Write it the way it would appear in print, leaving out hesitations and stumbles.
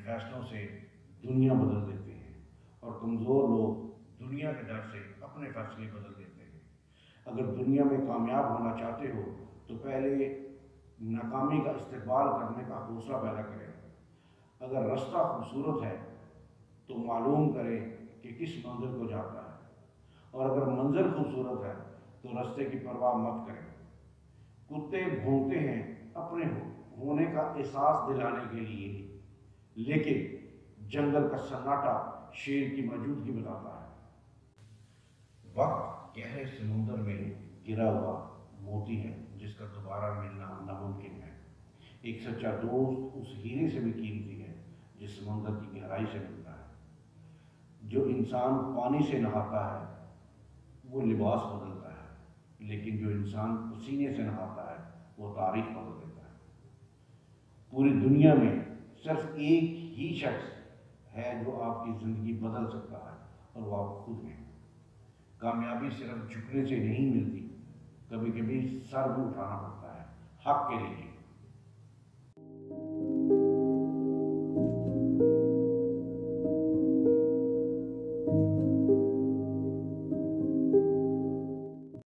فیصلوں سے دنیا بدل دیتے ہیں، اور کمزور لوگ دنیا کے ڈر سے اپنے فیصلے بدل دیتے ہیں۔ اگر دنیا میں کامیاب ہونا چاہتے ہو تو پہلے ناکامی کا استقبال کرنے کا حوصلہ پیدا کریں۔ اگر رستہ خوبصورت ہے تو معلوم کریں کہ کس منزل کو جاتا ہے، اور اگر منزل خوبصورت ہے تو رستے کی پرواہ مت کریں۔ کتے بھونکتے ہیں اپنے ہونے کا احساس دلانے کے لیے، لیکن جنگل کا سناٹا شیر کی موجودگی بتاتا ہے۔ وقت گہرے سمندر میں گرا ہوا موتی ہے جس کا دوبارہ ملنا ناممکن ہے۔ ایک سچا دوست اس ہیرے سے بھی قیمتی ہے جس سمندر کی گہرائی سے ملتا ہے۔ جو انسان پانی سے نہاتا ہے وہ لباس بدلتا ہے، لیکن جو انسان پسینے سے نہاتا ہے وہ تاریخ بدل دیتا ہے۔ پوری دنیا میں صرف ایک ہی شخص ہے جو آپ کی زندگی بدل سکتا ہے، اور وہ آپ خود ہیں۔ کامیابی صرف جھکنے سے نہیں ملتی، کبھی کبھی سر بھی اٹھانا پڑتا ہے حق کے لیے۔